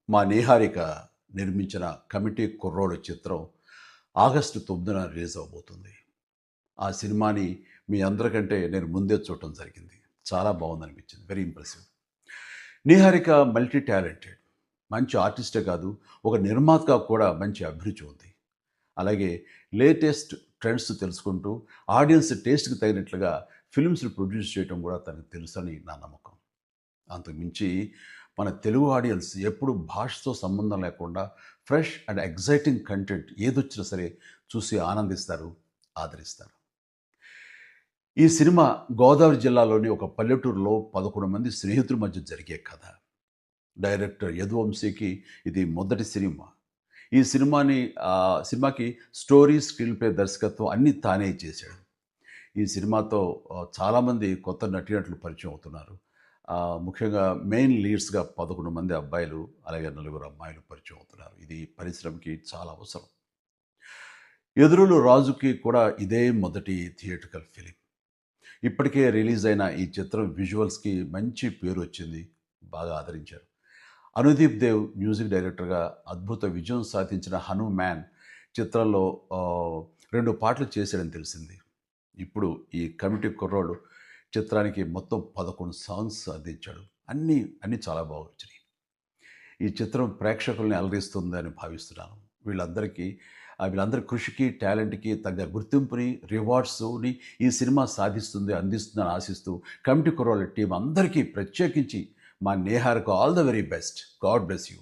మా నీహారిక నిర్మించిన కమిటీ కుర్రోడు చిత్రం ఆగస్టు 9న రిలీజ్ అవబోతుంది. ఆ సినిమాని మీ అందరికంటే నేను ముందే చూడటం జరిగింది. చాలా బాగుందనిపించింది. Very impressive. Niharika multi talented. మంచి ఆర్టిస్టే కాదు, ఒక నిర్మాతగా కూడా మంచి అభిరుచి ఉంది. అలాగే లేటెస్ట్ ట్రెండ్స్ తెలుసుకుంటూ ఆడియన్స్ టేస్ట్‌కి తగినట్లుగా ఫిల్మ్స్‌ని ప్రొడ్యూస్ చేయటం కూడా తనకు తెలుసని నా నమ్మకం. అంతకుమించి మన తెలుగు ఆడియన్స్ ఎప్పుడు భాషతో సంబంధం లేకుండా ఫ్రెష్ అండ్ ఎగ్జైటింగ్ కంటెంట్ ఏదొచ్చినా సరే చూసి ఆనందిస్తారు, ఆదరిస్తారు. ఈ సినిమా గోదావరి జిల్లాలోని ఒక పల్లెటూరులో 11 మంది స్నేహితుల మధ్య జరిగే కథ. డైరెక్టర్ యదువంశీకి ఇది మొదటి సినిమా. ఈ సినిమాకి స్టోరీ, స్క్రీన్ ప్లే, దర్శకత్వం అన్నీ తానే చేశాడు. ఈ సినిమాతో చాలామంది కొత్త నటీనటులు పరిచయం అవుతున్నారు. ముఖ్యంగా మెయిన్ లీడ్స్‌గా 11 మంది అబ్బాయిలు, అలాగే నలుగురు అమ్మాయిలు పరిచయం అవుతున్నారు. ఇది పరిశ్రమకి చాలా అవసరం. 'ఎదురులు రాజు'కి కూడా ఇదే మొదటి థియేట్రికల్ ఫిలిం. ఇప్పటికే రిలీజ్ అయిన ఈ చిత్రం విజువల్స్‌కి మంచి పేరు వచ్చింది. బాగా ఆదరించారు. అనుదీప్ దేవ్ మ్యూజిక్ డైరెక్టర్గా అద్భుత విజయం సాధించిన 'హనుమాన్' చిత్రంలో 2 పాటలు చేశాడని తెలిసింది. ఇప్పుడు ఈ కమిటీ కుర్రోడు చిత్రానికి మొత్తం 11 సాంగ్స్ అందించాడు. అన్నీ చాలా బాగా వచ్చినాయి. ఈ చిత్రం ప్రేక్షకుల్ని అలరిస్తుందని భావిస్తున్నాను. వీళ్ళందరి కృషికి, టాలెంట్‌కి తగ్గ గుర్తింపుని, రివార్డ్స్‌ని ఈ సినిమా సాధిస్తుంది, అందిస్తుందని ఆశిస్తూ కమిటీ కుర్రోళ్ళ టీమ్ అందరికీ ప్రత్యేకించి మా నేహార్‌కు all the very best. God bless you.